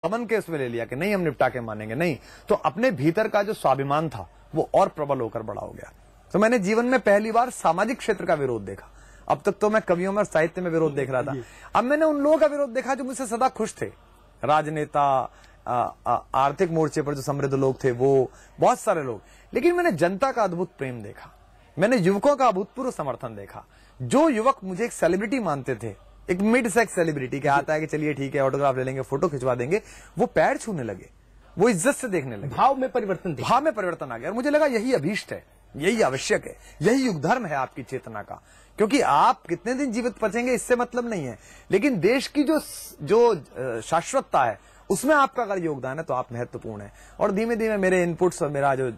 दमन के उसमें ले लिया कि नहीं हम निपटा के मानेंगे, नहीं, तो अपने भीतर का जो स्वाभिमान था वो और प्रबल होकर बड़ा हो गया। तो मैंने जीवन में पहली बार सामाजिक क्षेत्र का विरोध देखा। अब तक तो मैं कवियों में और साहित्य में विरोध देख रहा था, अब मैंने उन लोगों का विरोध देखा जो मुझसे सदा खुश थे। राजनेता, आर्थिक मोर्चे पर जो समृद्ध लोग थे वो, बहुत सारे लोग, लेकिन मैंने जनता का अद्भुत प्रेम देखा, मैंने युवकों का अभूतपूर्व समर्थन देखा। जो युवक मुझे एक सेलिब्रिटी मानते थे, एक मिड सेक्स सेलिब्रिटी के हाथ आया कि चलिए ठीक है ऑटोग्राफ ले लेंगे, फोटो खिंचवा देंगे, वो पैर छूने लगे, वो इज्जत से देखने लगे, भाव में परिवर्तन आ गया। और मुझे लगा यही अभीष्ट है, यही आवश्यक है, यही युग धर्म है आपकी चेतना का। क्योंकि आप कितने दिन जीवित बचेंगे इससे मतलब नहीं है, लेकिन देश की जो शाश्वतता है उसमें आपका अगर योगदान है तो आप महत्वपूर्ण है। और धीमे धीमे मेरे इनपुट्स और मेरा जो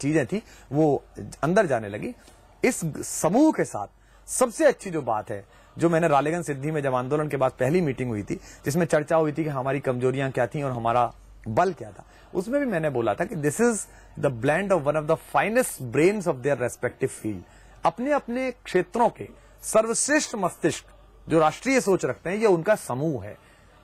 चीजें थी वो अंदर जाने लगी। इस समूह के साथ सबसे अच्छी जो बात है, जो मैंने रालेगंज सिद्धि में जब आंदोलन के बाद पहली मीटिंग हुई थी, जिसमें चर्चा हुई थी कि हमारी कमजोरियां क्या थी और हमारा बल क्या था, उसमें भी मैंने बोला था कि this is the blend of one of the finest brains of their respective field. अपने अपने क्षेत्रों के सर्वश्रेष्ठ मस्तिष्क जो राष्ट्रीय सोच रखते हैं, ये उनका समूह है।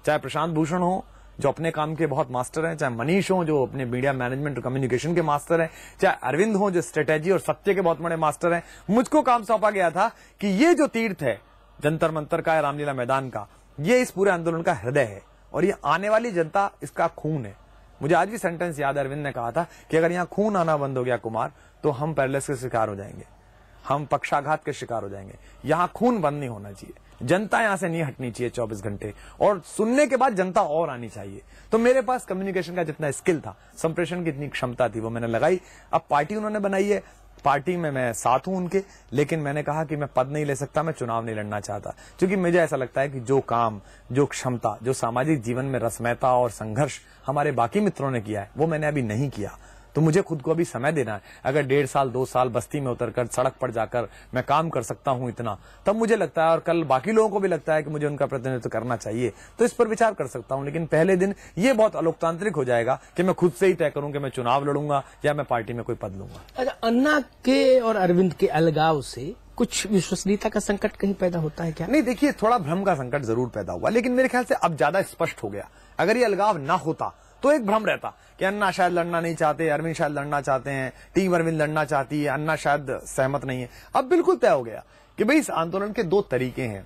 चाहे प्रशांत भूषण हो जो अपने काम के बहुत मास्टर हैं, चाहे मनीष हो जो अपने मीडिया मैनेजमेंट और कम्युनिकेशन के मास्टर हैं, चाहे अरविंद हो जो स्ट्रेटेजी और सत्य के बहुत बड़े मास्टर हैं। मुझको काम सौंपा गया था कि ये जो तीर्थ है जंतर मंतर का, रामलीला मैदान का, ये इस पूरे आंदोलन का हृदय है और ये आने वाली जनता इसका खून है। मुझे आज भी सेंटेंस याद है, अरविंद ने कहा था कि अगर यहाँ खून आना बंद हो गया कुमार, तो हम पैरालिसिस के शिकार हो जाएंगे, हम पक्षाघात के शिकार हो जाएंगे। यहाँ खून बंद नहीं होना चाहिए, जनता यहां से नहीं हटनी चाहिए 24 घंटे, और सुनने के बाद जनता और आनी चाहिए। तो मेरे पास कम्युनिकेशन का जितना स्किल था, संप्रेषण की इतनी क्षमता थी, वो मैंने लगाई। अब पार्टी उन्होंने बनाई है, पार्टी में मैं साथ हूं उनके, लेकिन मैंने कहा कि मैं पद नहीं ले सकता, मैं चुनाव नहीं लड़ना चाहता, क्योंकि मुझे ऐसा लगता है कि जो काम, जो क्षमता, जो सामाजिक जीवन में रसमयता और संघर्ष हमारे बाकी मित्रों ने किया है वो मैंने अभी नहीं किया। तो मुझे खुद को अभी समय देना है। अगर 1.5 साल 2 साल बस्ती में उतरकर सड़क पर जाकर मैं काम कर सकता हूं इतना, तब मुझे लगता है, और कल बाकी लोगों को भी लगता है कि मुझे उनका प्रतिनिधित्व करना चाहिए, तो इस पर विचार कर सकता हूं। लेकिन पहले दिन ये बहुत अलोकतांत्रिक हो जाएगा कि मैं खुद से ही तय करूं कि मैं चुनाव लड़ूंगा या मैं पार्टी में कोई पद लूंगा। अच्छा, अन्ना के और अरविंद के अलगाव से कुछ विश्वसनीयता का संकट कहीं पैदा होता है क्या? नहीं, देखिए थोड़ा भ्रम का संकट जरूर पैदा हुआ, लेकिन मेरे ख्याल से अब ज्यादा स्पष्ट हो गया। अगर ये अलगाव ना होता तो एक भ्रम रहता कि अन्ना शायद लड़ना नहीं चाहते, अरविंद शायद लड़ना चाहते हैं, टीम अरविंद लड़ना चाहती है, अन्ना शायद सहमत नहीं है। अब बिल्कुल तय हो गया कि भाई इस आंदोलन के 2 तरीके हैं।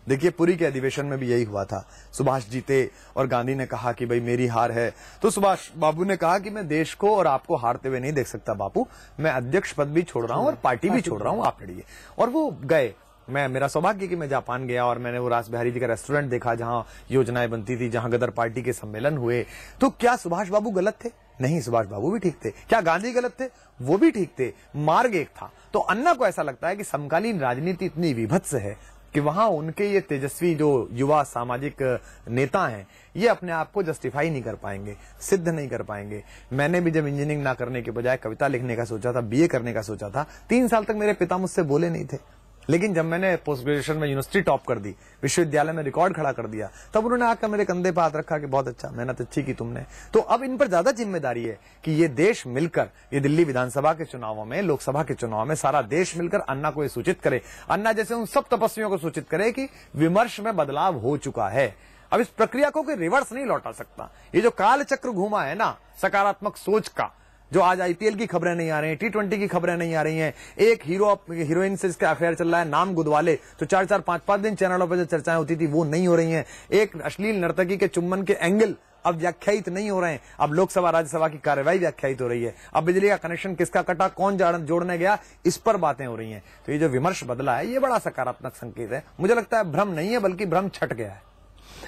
देखिए पुरी के अधिवेशन में भी यही हुआ था, सुभाष जीते और गांधी ने कहा कि भाई मेरी हार है, तो सुभाष बाबू ने कहा कि मैं देश को और आपको हारते हुए नहीं देख सकता बापू, मैं अध्यक्ष पद भी छोड़ रहा हूं और पार्टी भी छोड़ रहा हूं, आप लड़िए। और वो गए। मेरा सौभाग्य कि मैं जापान गया और मैंने वो रास बिहारी जी का रेस्टोरेंट देखा जहां योजनाएं बनती थी, जहां गदर पार्टी के सम्मेलन हुए। तो क्या सुभाष बाबू गलत थे? नहीं, सुभाष बाबू भी ठीक थे। क्या गांधी गलत थे? वो भी ठीक थे। मार्ग एक था। तो अन्ना को ऐसा लगता है कि समकालीन राजनीति इतनी विभत्स है कि वहां उनके ये तेजस्वी जो युवा सामाजिक नेता हैं, ये अपने आप को जस्टिफाई नहीं कर पाएंगे, सिद्ध नहीं कर पाएंगे। मैंने भी जब इंजीनियरिंग ना करने के बजाय कविता लिखने का सोचा था, बीए करने का सोचा था, 3 साल तक मेरे पिता मुझसे बोले नहीं थे। लेकिन जब मैंने पोस्ट ग्रेजुएशन में यूनिवर्सिटी टॉप कर दी, विश्वविद्यालय में रिकॉर्ड खड़ा कर दिया, तब उन्होंने आकर मेरे कंधे पर हाथ रखा कि बहुत अच्छा, मेहनत अच्छी की तुमने। तो अब इन पर ज्यादा जिम्मेदारी है कि ये देश मिलकर, ये दिल्ली विधानसभा के चुनावों में, लोकसभा के चुनाव में सारा देश मिलकर अन्ना को ये सूचित करे, अन्ना जैसे उन सब तपस्वियों को सूचित करे कि विमर्श में बदलाव हो चुका है। अब इस प्रक्रिया को कोई रिवर्स नहीं लौटा सकता। ये जो काल चक्र घूमा है ना सकारात्मक सोच का, जो आज आईपीएल की खबरें नहीं आ रही हैं, T20 की खबरें नहीं आ रही हैं, एक हीरोइन से इसका अफेयर चल रहा है, नाम गुदवाले, तो 4-4 5-5 दिन चैनलों पर जो चर्चाएं होती थी वो नहीं हो रही हैं। एक अश्लील नर्तकी के चुम्बन के एंगल अब व्याख्यायित नहीं हो रहे हैं। अब लोकसभा राज्यसभा की कार्यवाही व्याख्यायित हो रही है। अब बिजली का कनेक्शन किसका कटा, कौन जोड़ने गया, इस पर बातें हो रही हैं। तो ये जो विमर्श बदला है ये बड़ा सकारात्मक संकेत है। मुझे लगता है भ्रम नहीं है बल्कि भ्रम छट गया है।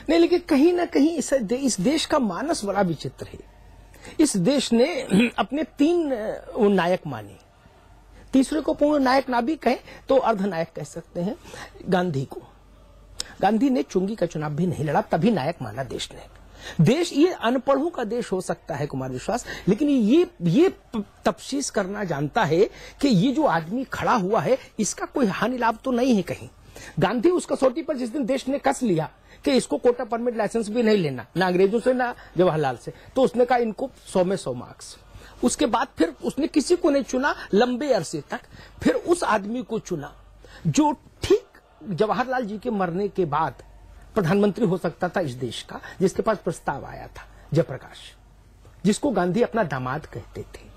नहीं, लेकिन कहीं ना कहीं इस देश का मानस बड़ा विचित्र है। इस देश ने अपने 3 नायक माने, तीसरे को पूर्ण नायक ना भी कहें तो अर्धनायक कह सकते हैं, गांधी को। गांधी ने चुंगी का चुनाव भी नहीं लड़ा, तभी नायक माना देश ने। देश ये अनपढ़ों का देश हो सकता है कुमार विश्वास, लेकिन ये तफ्शीस करना जानता है कि ये जो आदमी खड़ा हुआ है इसका कोई हानि लाभ तो नहीं है कहीं। गांधी उस कसौटी पर जिस दिन देश ने कस लिया कि इसको कोटा परमिट लाइसेंस भी नहीं लेना, ना अंग्रेजों से ना जवाहरलाल से, तो उसने कहा इनको 100 में 100 मार्क्स। उसके बाद फिर उसने किसी को नहीं चुना लंबे अरसे तक, फिर उस आदमी को चुना जो ठीक जवाहरलाल जी के मरने के बाद प्रधानमंत्री हो सकता था इस देश का, जिसके पास प्रस्ताव आया था। जयप्रकाश, जिसको गांधी अपना दामाद कहते थे,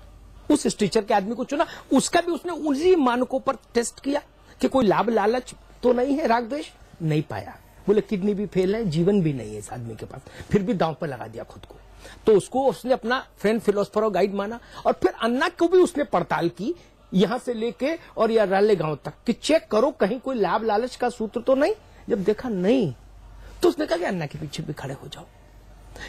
उस स्ट्रक्चर के आदमी को चुना। उसका भी उसने उसी मानकों पर टेस्ट किया कि कोई लाभ लालच तो नहीं है, राग द्वेष नहीं पाया। बोले किडनी भी फेल है, जीवन भी नहीं है इस आदमी के पास, फिर भी दांव पर लगा दिया खुद को। तो उसको उसने अपना फ्रेंड, फिलोसफर और गाइड माना। और फिर अन्ना को भी उसने पड़ताल की, यहां से लेके और या राले गांव तक, कि चेक करो कहीं कोई लाभ लालच का सूत्र तो नहीं। जब देखा नहीं, तो उसने कहा कि अन्ना के पीछे भी खड़े हो जाओ।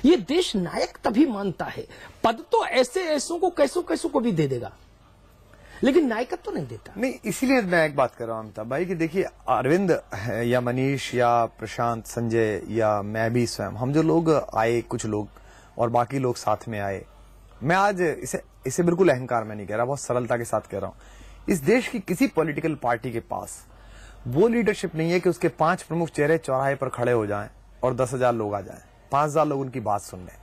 ये देश नायक तभी मानता है, पद तो ऐसे ऐसों को कैसों कैसों को भी दे देगा, लेकिन नायकत्व तो नहीं देता। नहीं, इसीलिए मैं एक बात कर रहा हूं अमिताभ भाई कि देखिए, अरविंद या मनीष या प्रशांत, संजय या मैं भी स्वयं, हम जो लोग आए, कुछ लोग और बाकी लोग साथ में आए, मैं आज इसे बिल्कुल अहंकार में नहीं कह रहा, बहुत सरलता के साथ कह रहा हूं। इस देश की किसी पॉलिटिकल पार्टी के पास वो लीडरशिप नहीं है कि उसके 5 प्रमुख चेहरे चौराहे पर खड़े हो जाएं और 10,000 लोग आ जाएं, 5,000 लोग उनकी बात सुन लें,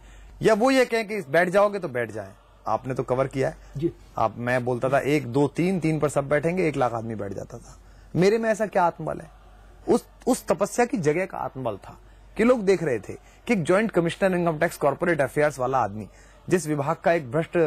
या वो ये कहें कि बैठ जाओगे तो बैठ जाएं। आपने तो कवर किया है जी। आप, मैं बोलता था 1 2 3 पर सब बैठेंगे, 1 लाख आदमी बैठ जाता था। मेरे में ऐसा क्या आत्मबल है? उस तपस्या की जगह का आत्मबल था कि लोग देख रहे थे कि एक joint commissioner income tax corporate affairs वाला आदमी, जिस विभाग का एक भ्रष्ट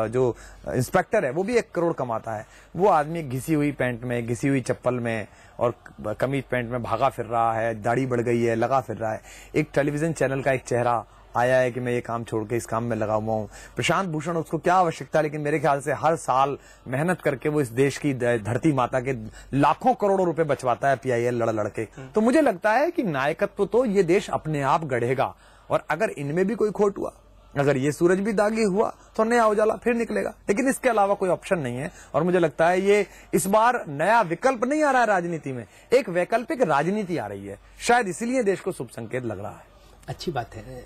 जो इंस्पेक्टर है वो भी 1 करोड़ कमाता है, वो आदमी घिसी हुई पैंट में, घिसी हुई चप्पल में और कमीज पैंट में भागा फिर रहा है, दाढ़ी बढ़ गई है, लगा फिर रहा है। एक टेलीविजन चैनल का एक चेहरा आया है कि मैं ये काम छोड़ के इस काम में लगा हुआ हूं। प्रशांत भूषण, उसको क्या आवश्यकता, लेकिन मेरे ख्याल से हर साल मेहनत करके वो इस देश की धरती माता के लाखों करोड़ों रुपए बचवाता है PIL लड़ के। तो मुझे लगता है कि नायकत्व तो ये देश अपने आप गढ़ेगा, और अगर इनमें भी कोई खोट हुआ, अगर ये सूरज भी दागी हुआ, तो नया उजाला फिर निकलेगा। लेकिन इसके अलावा कोई ऑप्शन नहीं है। और मुझे लगता है ये इस बार नया विकल्प नहीं आ रहा है राजनीति में, एक वैकल्पिक राजनीति आ रही है, शायद इसीलिए देश को शुभ संकेत लग रहा है। अच्छी बात है,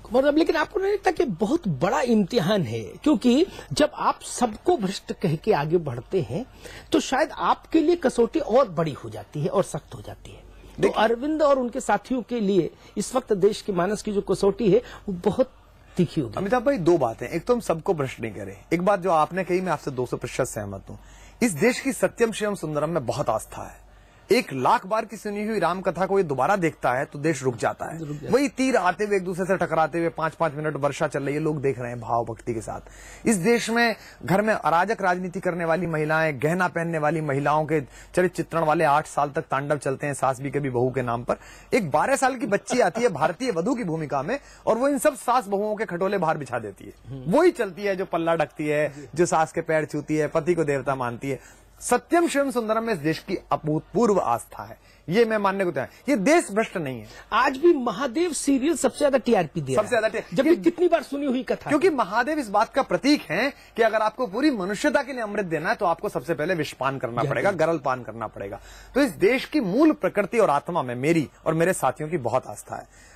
मतलब लेकिन आपको नहीं लगता कि बहुत बड़ा इम्तिहान है? क्योंकि जब आप सबको भ्रष्ट कह के आगे बढ़ते हैं, तो शायद आपके लिए कसौटी और बड़ी हो जाती है और सख्त हो जाती है। तो अरविंद और उनके साथियों के लिए इस वक्त देश के मानस की जो कसौटी है वो बहुत तीखी होगी। अमिताभ भाई, 2 बातें। एक तो हम सबको भ्रष्ट नहीं करें, एक बात जो आपने कही मैं आपसे 200% सहमत हूं। इस देश की सत्यम शिवम सुंदरम में बहुत आस्था है। 1 लाख बार की सुनी हुई राम कथा को ये दोबारा देखता है तो देश रुक जाता है। वही तीर आते हुए एक दूसरे से टकराते हुए 5-5 मिनट वर्षा चल रही है, लोग देख रहे हैं भाव भक्ति के साथ। इस देश में घर में अराजक राजनीति करने वाली महिलाएं, गहना पहनने वाली महिलाओं के चरित्र चित्रण वाले 8 साल तक तांडव चलते हैं, सास भी कभी बहू के नाम पर। एक 12 साल की बच्ची आती है भारतीय वधू की भूमिका में, और वो इन सब सास बहुओं के खटोले बाहर बिछा देती है। वही चलती है जो पल्ला ढकती है, जो सास के पैर छूती है, पति को देवता मानती है। सत्यम शिवम सुंदरम में इस देश की अभूतपूर्व आस्था है, ये मैं मानने को तैयार। ये देश भ्रष्ट नहीं है। आज भी महादेव सीरियल सबसे ज्यादा TRP दे रहा है, सबसे ज्यादा, जबकि कितनी बार सुनी हुई कथा। क्योंकि महादेव इस बात का प्रतीक है कि अगर आपको पूरी मनुष्यता के लिए अमृत देना है तो आपको सबसे पहले विषपान करना पड़ेगा, गरल पान करना पड़ेगा। तो इस देश की मूल प्रकृति और आत्मा में मेरी और मेरे साथियों की बहुत आस्था है।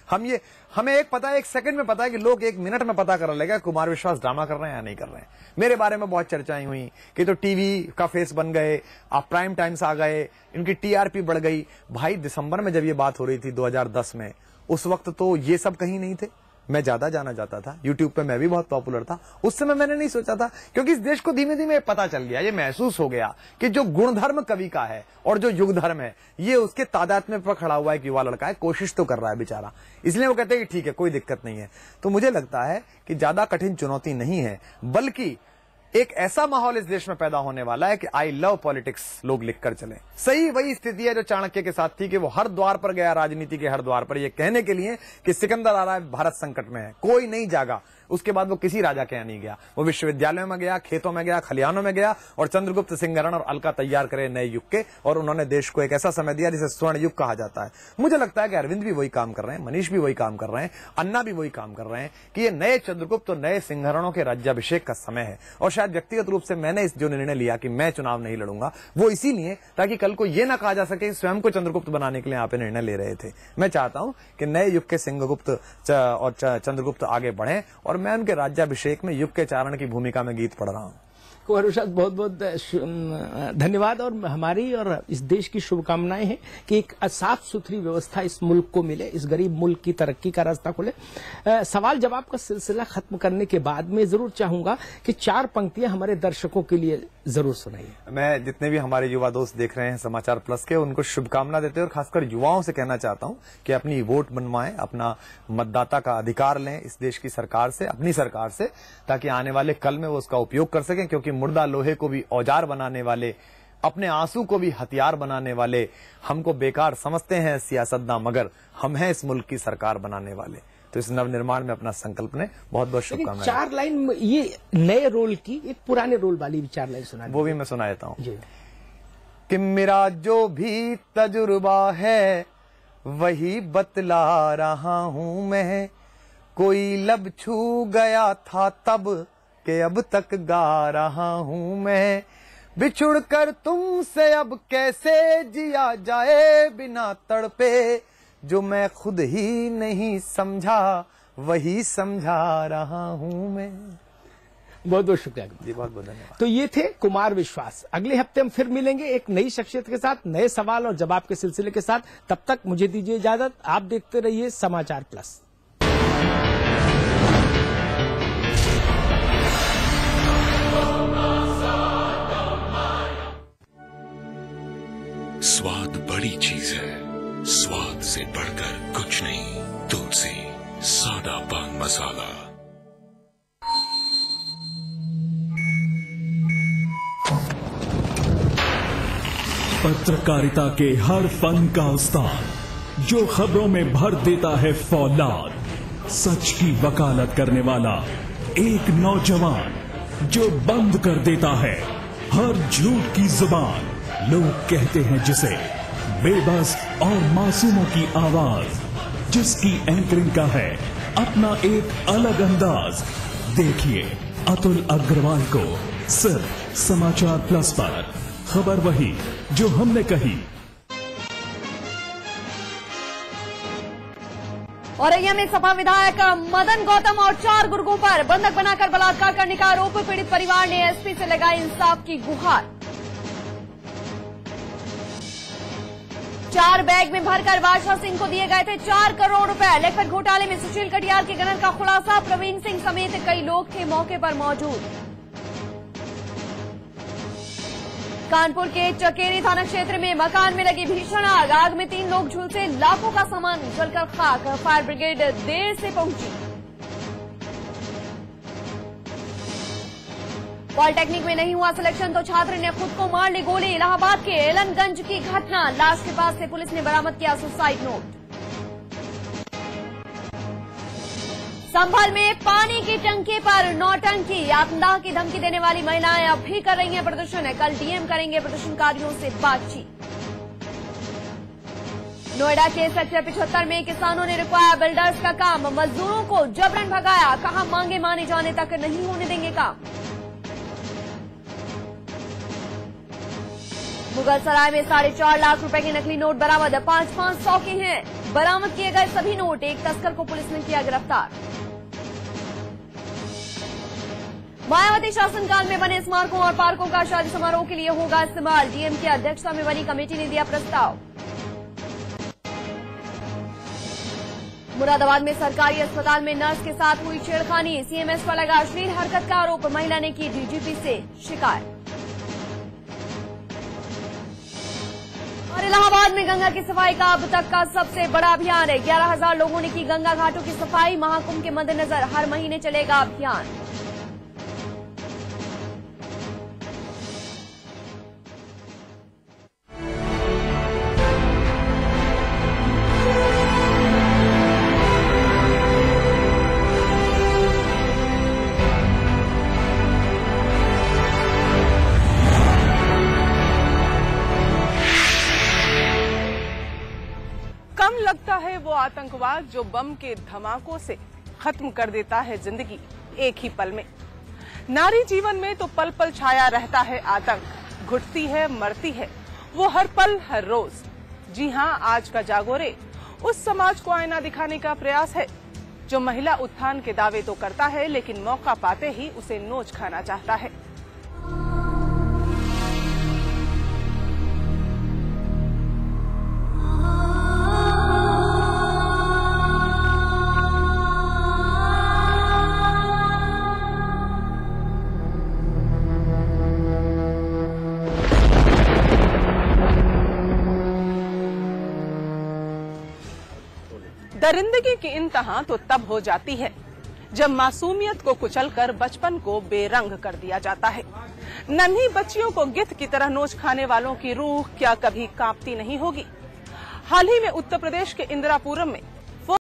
हमें एक पता है, 1 सेकंड में पता है कि लोग 1 मिनट में पता कर लेगा कुमार विश्वास ड्रामा कर रहे हैं या नहीं कर रहे हैं। मेरे बारे में बहुत चर्चाएं हुई कि तो टीवी का फेस बन गए, आप प्राइम टाइम्स आ गए, इनकी TRP बढ़ गई। भाई, दिसंबर में जब ये बात हो रही थी 2010 में, उस वक्त तो ये सब कहीं नहीं थे। मैं ज्यादा जाना जाता था, यूट्यूब पे मैं भी बहुत पॉपुलर था। उस समय मैंने नहीं सोचा था, क्योंकि इस देश को धीमे धीमे पता चल गया, ये महसूस हो गया कि जो गुणधर्म कवि का है और जो युग धर्म है, ये उसके तादात्म्य पर खड़ा हुआ एक युवा लड़का है, कोशिश तो कर रहा है बेचारा। इसलिए वो कहते हैं कि ठीक है, कोई दिक्कत नहीं है। तो मुझे लगता है कि ज्यादा कठिन चुनौती नहीं है, बल्कि एक ऐसा माहौल इस देश में पैदा होने वाला है कि आई लव पॉलिटिक्स लोग लिखकर चले। सही वही स्थिति है जो चाणक्य के साथ थी कि वो हर द्वार पर गया, राजनीति के हर द्वार पर, ये कहने के लिए कि सिकंदर आ रहा है, भारत संकट में है। कोई नहीं जागा। उसके बाद वो किसी राजा के यहाँ नहीं गया, वो विश्वविद्यालयों में गया, खेतों में गया, खलिहानों में गया, और चंद्रगुप्त सिंहरण और अलका तैयार करे नए युग के, और उन्होंने देश को एक ऐसा समय दिया जिसे स्वर्ण युग कहा जाता है। मुझे लगता है कि अरविंद भी वही काम कर रहे हैं, मनीष भी वही काम कर रहे हैं, अन्ना भी वही काम कर रहे हैं कि ये नए चंद्रगुप्त और नए सिंहरणों के राज्याभिषेक का समय है। और शायद व्यक्तिगत रूप से मैंने इस जो निर्णय लिया कि मैं चुनाव नहीं लड़ूंगा, वो इसीलिए ताकि कल को ये ना कहा जा सके स्वयं को चंद्रगुप्त बनाने के लिए आप निर्णय ले रहे थे। मैं चाहता हूं कि नए युग के सिंहगुप्त और चंद्रगुप्त आगे बढ़े, और मैं उनके राज्याभिषेक में युग के चारण की भूमिका में गीत पढ़ रहा हूं। कुंवर प्रसाद, बहुत बहुत धन्यवाद। और हमारी और इस देश की शुभकामनाएं हैं कि एक साफ सुथरी व्यवस्था इस मुल्क को मिले, इस गरीब मुल्क की तरक्की का रास्ता खुले। सवाल जवाब का सिलसिला खत्म करने के बाद में जरूर चाहूंगा कि 4 पंक्तियां हमारे दर्शकों के लिए जरूर सुनाइए। मैं जितने भी हमारे युवा दोस्त देख रहे हैं समाचार प्लस के, उनको शुभकामना देते हैं और खासकर युवाओं से कहना चाहता हूं कि अपनी वोट बनवाएं, अपना मतदाता का अधिकार लें इस देश की सरकार से, अपनी सरकार से, ताकि आने वाले कल में वो उसका उपयोग कर सकें। क्योंकि मुर्दा लोहे को भी औजार बनाने वाले, अपने आंसू को भी हथियार बनाने वाले हमको बेकार समझते हैं सियासतदान, मगर हम हैं इस मुल्क की सरकार बनाने वाले। तो इस नवनिर्माण में अपना संकल्प ने बहुत बहुत शुभकामनाएं। 4 लाइन ये नए रोल की, एक पुराने रोल वाली 4 लाइन सुना, वो भी मैं सुना देता हूँ जी। कि मेरा जो भी तजुर्बा है वही बतला रहा हूँ मैं, कोई लब छू गया था तब के अब तक गा रहा हूँ मैं, बिछुड़ कर तुमसे अब कैसे जिया जाए बिना तड़पे, जो मैं खुद ही नहीं समझा वही समझा रहा हूं मैं। बहुत बहुत शुक्रिया जी, बहुत बहुत धन्यवाद। तो ये थे कुमार विश्वास। अगले हफ्ते हम फिर मिलेंगे एक नई शख्सियत के साथ, नए सवाल और जवाब के सिलसिले के साथ। तब तक मुझे दीजिए इजाजत। आप देखते रहिए समाचार प्लस। स्वाद बड़ी चीज है, स्वाद से बढ़कर कुछ नहीं। तुलसी सादा पान मसाला। पत्रकारिता के हर फन का उस्ताद, जो खबरों में भर देता है फौलाद, सच की वकालत करने वाला एक नौजवान, जो बंद कर देता है हर झूठ की जुबान। लोग कहते हैं जिसे बेबस और मासूमों की आवाज, जिसकी एंकरिंग का है अपना एक अलग अंदाज। देखिए अतुल अग्रवाल को सिर्फ समाचार प्लस पर। खबर वही जो हमने कही। औरैया में सपा विधायक मदन गौतम और 4 गुर्गों पर बंधक बनाकर बलात्कार करने का आरोप। पीड़ित परिवार ने एसपी से लगाई इंसाफ की गुहार। 4 बैग में भरकर बादशाह सिंह को दिए गए थे 4 करोड़ रुपए। लेखपत घोटाले में सुशील कटियार के गनर का खुलासा। प्रवीण सिंह समेत कई लोग थे मौके पर मौजूद। कानपुर के चकेरी थाना क्षेत्र में मकान में लगी भीषण आग। आग में 3 लोग झुलसे, लाखों का सामान जलकर खाक। फायर ब्रिगेड देर से पहुंची। पॉलिटेक्निक में नहीं हुआ सिलेक्शन तो छात्र ने खुद को मार ली गोली। इलाहाबाद के एलनगंज की घटना। लाश के पास से पुलिस ने बरामद किया सुसाइड नोट। संभल में पानी की टंकी पर नौटंकी। आत्मदाह की धमकी देने वाली महिलाएं अब भी कर रही हैं प्रदर्शन। कल डीएम करेंगे प्रदर्शनकारियों से बातचीत। नोएडा के सेक्टर 75 में किसानों ने रुकवाया बिल्डर्स का काम। मजदूरों को जबरन भगाया, कहा मांगे माने जाने तक नहीं होने देंगे काम। मुगलसराय में 4.5 लाख रुपए के नकली नोट बरामद। 500 के हैं। बरामद किए गए सभी नोट। एक तस्कर को पुलिस ने किया गिरफ्तार। मायावती शासनकाल में बने स्मारकों और पार्कों का शादी समारोह के लिए होगा इस्तेमाल। डीएम की अध्यक्षता में बनी कमेटी ने दिया प्रस्ताव। मुरादाबाद में सरकारी अस्पताल में नर्स के साथ हुई छेड़खानी। सीएमएस पर लगा अश्लील हरकत का आरोप। महिला ने की डीजीपी से शिकायत। और इलाहाबाद में गंगा की सफाई का अब तक का सबसे बड़ा अभियान है। 11,000 लोगों ने की गंगा घाटों की सफाई। महाकुंभ के मद्देनजर हर महीने चलेगा अभियान। लगता है वो आतंकवाद जो बम के धमाकों से खत्म कर देता है जिंदगी एक ही पल में। नारी जीवन में तो पल पल छाया रहता है आतंक। घुटती है, मरती है वो हर पल हर रोज। जी हाँ, आज का जागोरे उस समाज को आईना दिखाने का प्रयास है जो महिला उत्थान के दावे तो करता है लेकिन मौका पाते ही उसे नोच खाना चाहता है। दरिंदगी की इंतहा तो तब हो जाती है जब मासूमियत को कुचलकर बचपन को बेरंग कर दिया जाता है। नन्ही बच्चियों को गिद्ध की तरह नोच खाने वालों की रूह क्या कभी कांपती नहीं होगी? हाल ही में उत्तर प्रदेश के इंदिरापुरम में